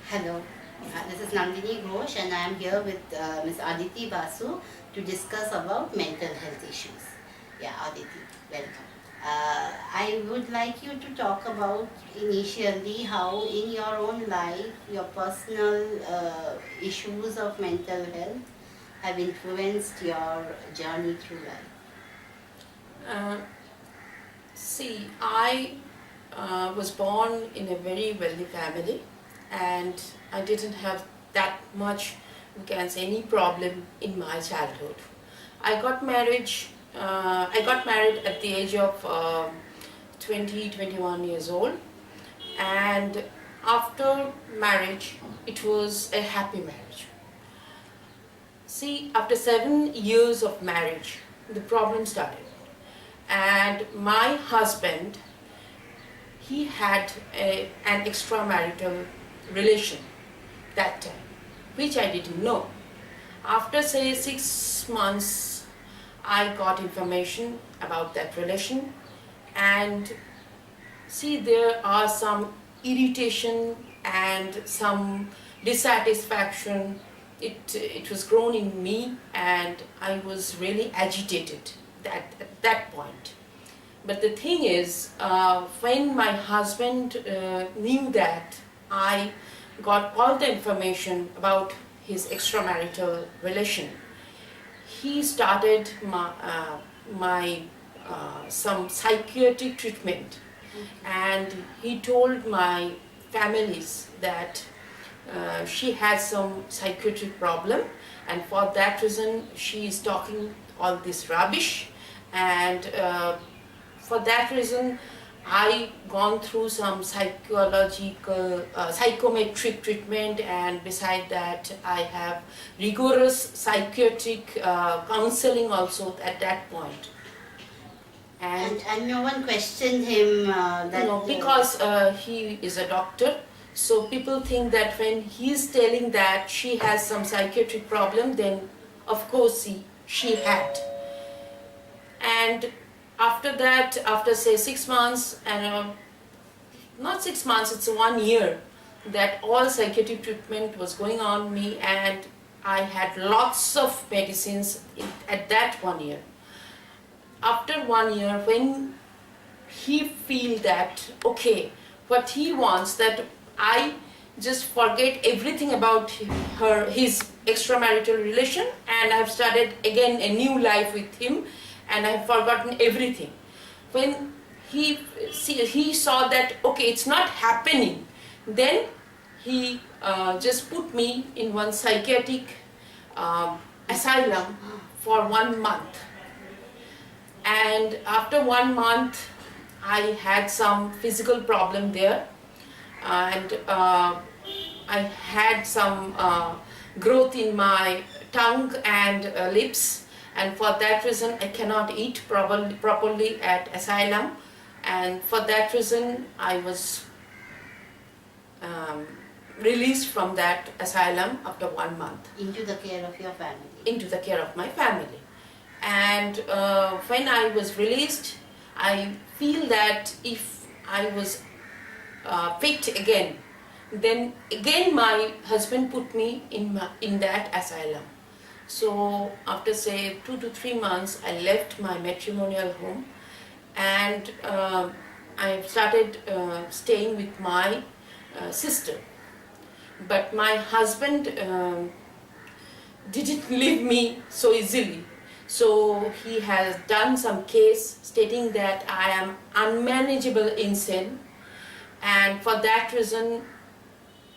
Hello, this is Nandini Ghosh and I am here with Ms. Aditi Basu to discuss about mental health issues. Yeah, Aditi, welcome. I would like you to talk about initially how in your own life your personal issues of mental health have influenced your journey through life. Uh, I was born in a very wealthy family, and I didn't have that much, we can say, any problem in my childhood. I got married at the age of 20, 21 years old, and after marriage, it was a happy marriage. After 7 years of marriage, the problem started. And my husband, he had an extramarital relation that time, which I didn't know. After 6 months, I got information about that relation, and there are some irritation and some dissatisfaction. It was grown in me, and I was really agitated at that point. But the thing is, when my husband knew that I got all the information about his extramarital relation, he started my some psychiatric treatment, and he told my families that she has some psychiatric problem, and for that reason she is talking all this rubbish, and for that reason I gone through some psychological psychometric treatment, and beside that I have rigorous psychiatric counseling also at that point. And no one questioned him that... No, because he is a doctor, so people think that when he is telling that she has some psychiatric problem, then of course she had. And after that, after say 6 months, and not 6 months, it's 1 year, that all psychiatric treatment was going on me, and I had lots of medicines at that 1 year. After 1 year, when he feel that, okay, what he wants, that I just forget everything about his extramarital relation, and I've started again a new life with him, and I've forgotten everything. When he saw that, okay, it's not happening, then he just put me in one psychiatric asylum for 1 month. And after 1 month, I had some physical problem there, and I had some growth in my tongue and lips, and for that reason I cannot eat properly at asylum, and for that reason I was released from that asylum after 1 month. Into the care of your family. Into the care of my family. And when I was released, I feel that if I was fit again, then again my husband put me in that asylum. So after say 2 to 3 months, I left my matrimonial home, and I started staying with my sister. But my husband didn't leave me so easily. So he has done some case stating that I am unmanageable insane, and for that reason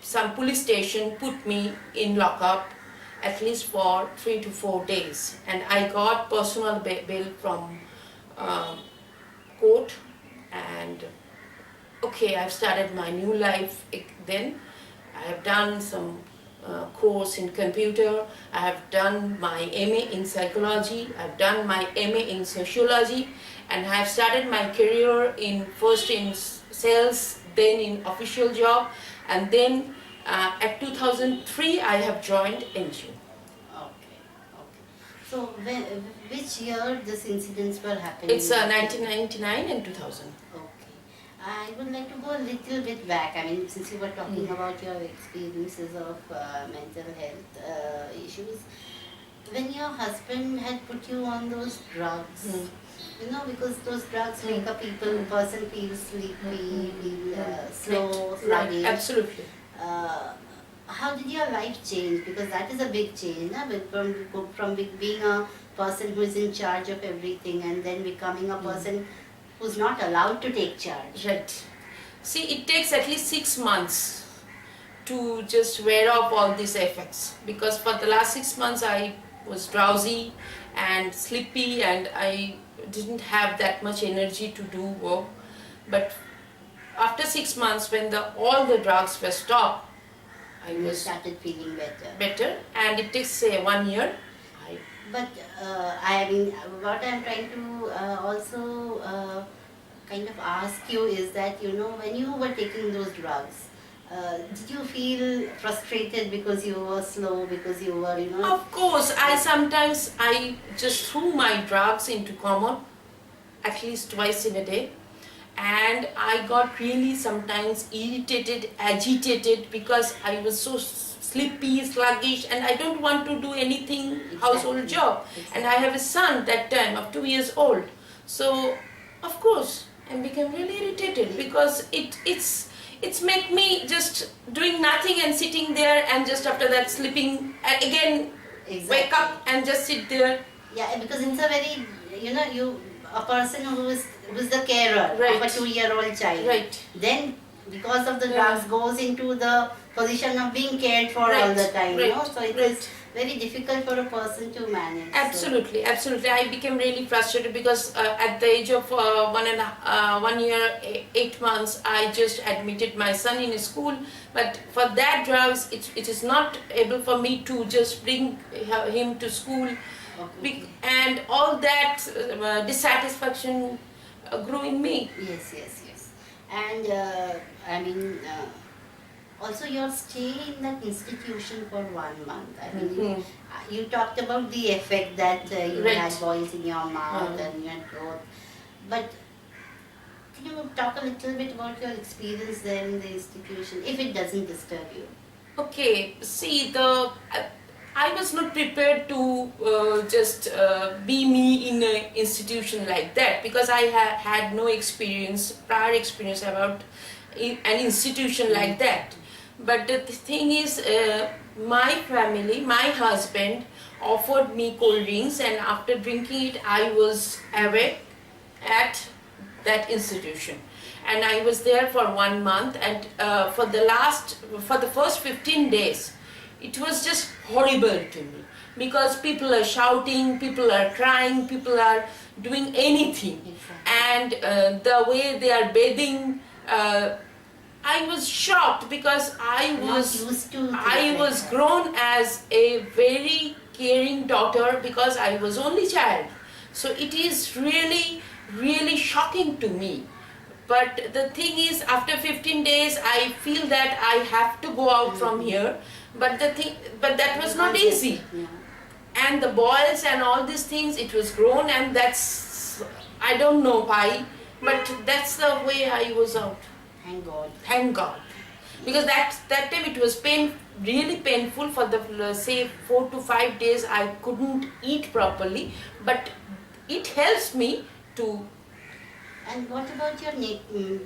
some police station put me in lockup at least for 3 to 4 days, and I got personal bail from court, and okay, I've started my new life then. I have done some course in computer, I have done my MA in psychology, I have done my MA in sociology, and I have started my career first in sales, then in official job, and then at 2003 I have joined NGO. Okay. So which year these incidents were happening? It's 1999 and 2000. Okay. I would like to go a little bit back. I mean, since you were talking about your experiences of mental health issues, when your husband had put you on those drugs, you know, because those drugs make a person feel sleepy, feel slow, Right, sluggish. absolutely. Uh, how did your life change? Because that is a big change, na? From being a person who is in charge of everything and then becoming a person who's not allowed to take charge. Right. See, it takes at least 6 months to just wear off all these effects, because for the last 6 months I was drowsy and sleepy and I didn't have that much energy to do work. But after 6 months, when all the drugs were stopped, I You was started feeling better, and it takes say 1 year. But I mean, what I'm trying to also kind of ask you is that, you know, when you were taking those drugs, did you feel frustrated because you were slow, because you were, you know? Of course, I just threw my drugs into common at least twice in a day, and I got really sometimes irritated, agitated, because I was so sleepy, sluggish, and I don't want to do anything household job. And I have a son that time of 2 years old, so of course I became really irritated, because it's make me just doing nothing and sitting there, and just after that sleeping and again wake up and just sit there. Yeah, because it's a very, you know, a person who's the carer of a 2-year-old child. Right. Then because of the drugs goes into the position of being cared for all the time, you know. So it is very difficult for a person to manage. Absolutely, so. Absolutely. I became really frustrated because at the age of 1 year, 8 months, I just admitted my son in a school. But for that drugs, it is not able for me to just bring him to school. Okay. And all that dissatisfaction grew in me. Yes. And I mean, also your stay in that institution for 1 month. I mean, you talked about the effect that you had boils in your mouth and your throat. But can you talk a little bit about your experience there in the institution, if it doesn't disturb you? Okay, see, I was not prepared to just be me in an institution like that, because I had no prior experience about an institution like that. But the thing is, my family, my husband offered me cold drinks, and after drinking it, I was awake at that institution. And I was there for 1 month, and for the first 15 days, it was just horrible to me, because people are shouting, people are crying, people are doing anything. And the way they are bathing, I was shocked, because I was grown as a very caring daughter, because I was only child. So it is really, really shocking to me. But the thing is, after 15 days, I feel that I have to go out from here. But that was not easy. And the boils and all these things, it was grown, and that's, I don't know why, but that's the way I was out. Thank God. Because that time it was really painful for the say 4 to 5 days. I couldn't eat properly, but it helps me to. And what about your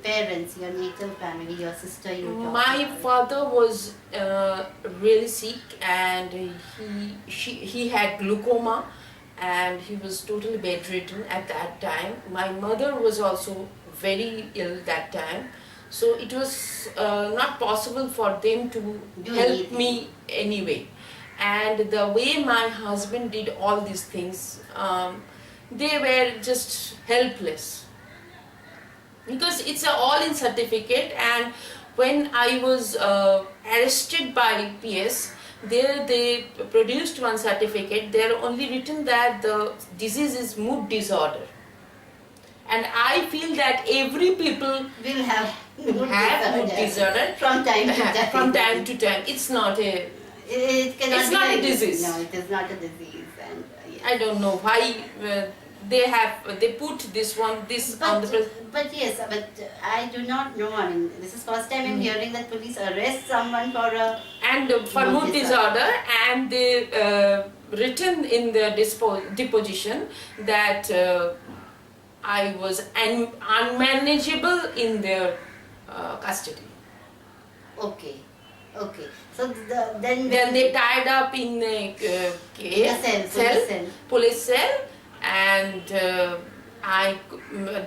parents, your natal family, your sister? My father was really sick, and he had glaucoma, and he was totally bedridden at that time. My mother was also very ill that time, so it was not possible for them to help me anyway. And the way my husband did all these things, they were just helpless. Because it's an all-in certificate, and when I was arrested by PS, there they produced one certificate. They're only written that the disease is mood disorder. And I feel that every people will have mood disorder from time to time. From time to time. It's not a. It's not a disease. No, it is not a disease. And I don't know why they put this on the But yes, but I do not know. I mean, this is first time I'm hearing that police arrest someone for a and for mood disorder, and they written in the deposition that I was unmanageable in their custody. Okay, okay. So Then they tied up in a police cell, and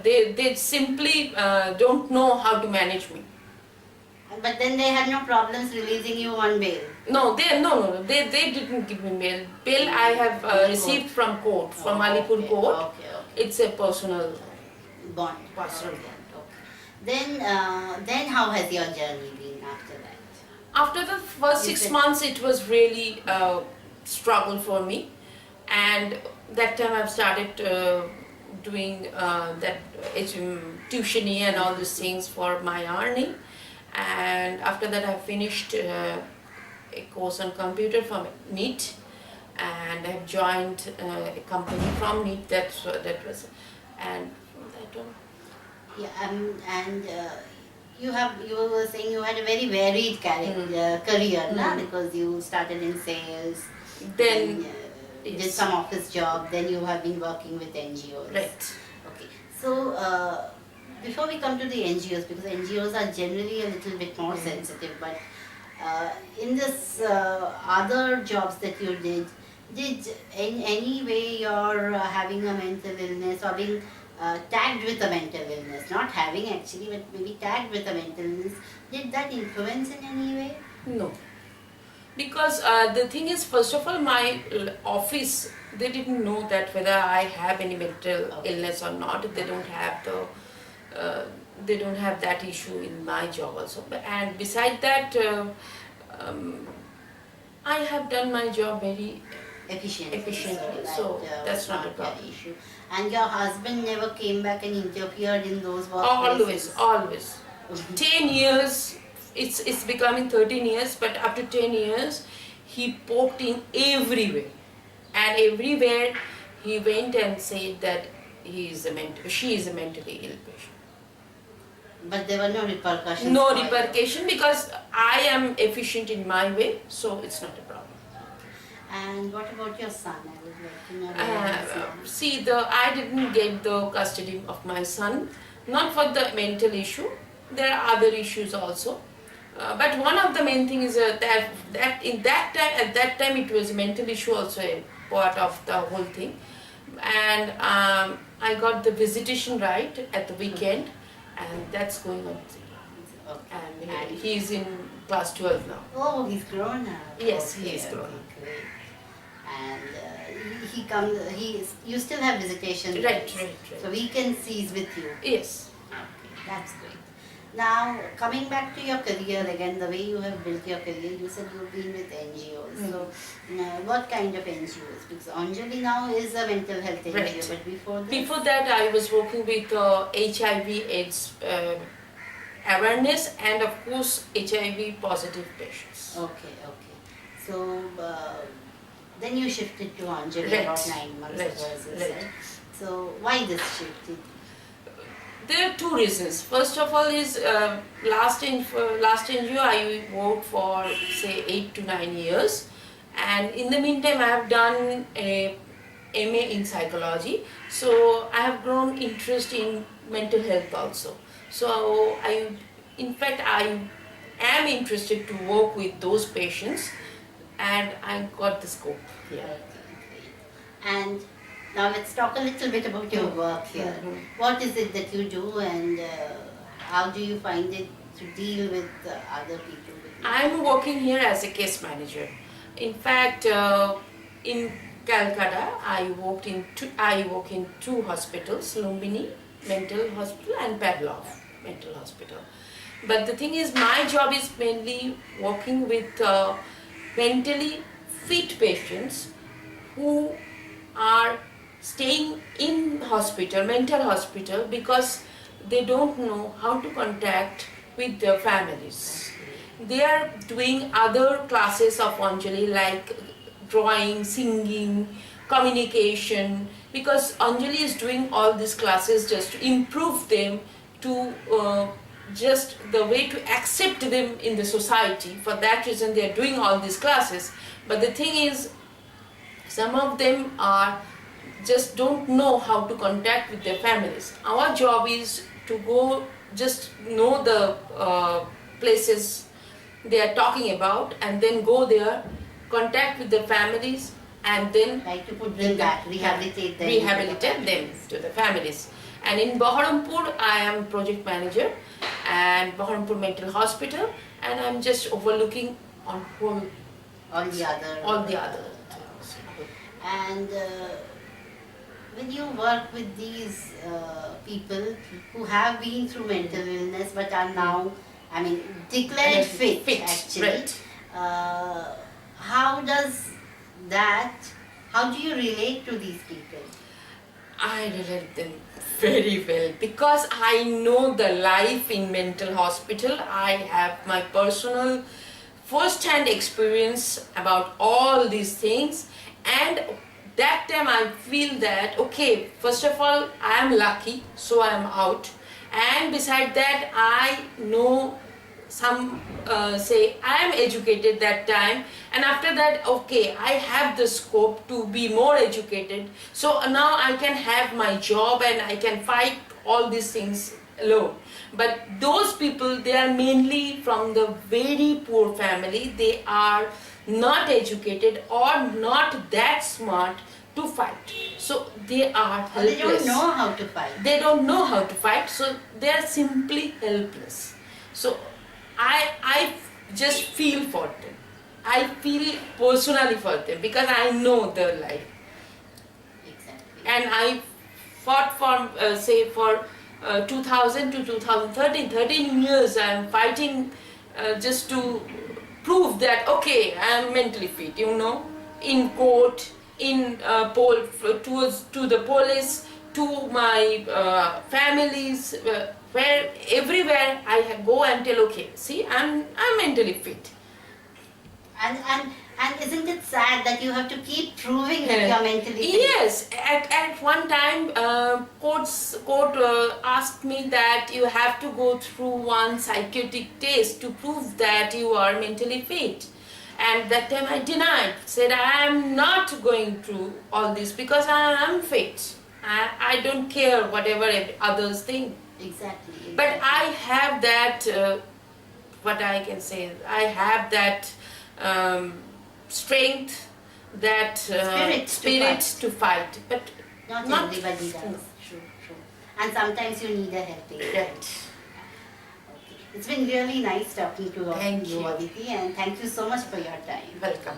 they simply don't know how to manage me. But then they had no problems releasing you on bail. No, they didn't give me bail. Bail I have received from court, from Alipur court. Okay. It's a personal bond. Personal Okay. Then how has your journey been after that? After the first 6 months, it was really a struggle for me, and that time I've started doing that tuition and all these things for my earning. And after that, I finished a course on computer from NEET, and I've joined a company from NEET. That was, and from that on. Yeah, and you were saying you had a very varied career, na? Because you started in sales, Then did some office job, then you have been working with NGOs. Right. Okay, so before we come to the NGOs, because NGOs are generally a little bit more sensitive, but in this other jobs that you did in any way you're having a mental illness or being tagged with a mental illness, not having actually, but maybe tagged with a mental illness, did that influence in any way? No. Because the thing is, first of all, my office, they didn't know that whether I have any mental illness or not. They don't have that issue in my job also. And beside that, I have done my job very efficiently. So that's not a problem. Issue. And your husband never came back and interfered in those workplaces? Always. 10 years. It's becoming 13 years, but after 10 years, he poked in everywhere. And everywhere he went and said that she is a mentally ill patient. But there were no repercussions? No repercussion, because I am efficient in my way, so it's not a problem. And what about your son? I would like to know. See, I didn't get the custody of my son, not for the mental issue. There are other issues also. But one of the main things is that at that time it was a mental issue also a part of the whole thing. And I got the visitation right at the weekend, and that's going on. Okay. And he's in class 12 now. Oh, he's grown up. Yes, okay, he's grown up. Great. And he comes. You still have visitation. Right. So weekends he's with you. Yes. Okay, that's great. Now, coming back to your career again, the way you have built your career, you said you've been with NGOs. So, what kind of NGOs? Because Anjali now is a mental health NGO, Right. but before this? Before that, I was working with HIV/AIDS awareness, and of course HIV positive patients. Okay. So, then you shifted to Anjali about 9 months ago, as you said. So, why this shift? There are two reasons. First of all is last NGO I worked for say 8 to 9 years, and in the meantime I have done a MA in psychology, so I have grown interest in mental health also. So in fact I am interested to work with those patients, and I got the scope here. And now let's talk a little bit about your work here. What is it that you do, and how do you find it to deal with other people? I'm working here as a case manager. In fact, in Calcutta, I work in two hospitals, Lumbini Mental Hospital and Pavlov Mental Hospital. But the thing is, my job is mainly working with mentally fit patients who are staying in mental hospital, because they don't know how to contact with their families. They are doing other classes of Anjali like drawing, singing, communication, because Anjali is doing all these classes just to improve them, to just the way to accept them in the society. For that reason they are doing all these classes. But the thing is, some of them are just don't know how to contact with their families. Our job is to go just know the places they are talking about, and then go there, contact with the families, and then Like to put them back, rehabilitate them. rehabilitate them to the families. And in Baharampur, I am project manager, and Baharampur Mental Hospital, and I'm just overlooking on whole All the other. things. And when you work with these people who have been through mental illness but are now, I mean, declared fit actually, right. How does that, how do you relate to these people? I relate them very well because I know the life in mental hospital. I have my personal first-hand experience about all these things, and that time I feel that, okay, first of all, I am lucky, so I am out, and beside that I know some say I am educated that time, and after that, okay, I have the scope to be more educated, so now I can have my job and I can fight all these things alone. But those people, they are mainly from the very poor family. They are not educated or not that smart to fight, so they are helpless. They don't know how to fight. They don't know how to fight, so they are simply helpless. So I just feel for them. I feel personally for them because I know their life. Exactly. And I fought for, say, for 2000 to 2013, 13 years I am fighting just to prove that, okay, I am mentally fit, you know, in court, in to the police, to my families, where everywhere I go and tell, okay, see, I'm mentally fit. And isn't it sad that you have to keep proving that you are mentally fit? Yes, at one time, court asked me that you have to go through one psychotic test to prove that you are mentally fit. And that time I denied, said I am not going through all this because I am fit. I don't care whatever others think. Exactly. But I have that, what I can say, I have that strength, that spirit to fight. But not everybody does. No. True. And sometimes you need a helping hand. Right. Okay. It's been really nice talking to Thank you. Aditi, and thank you so much for your time. Welcome.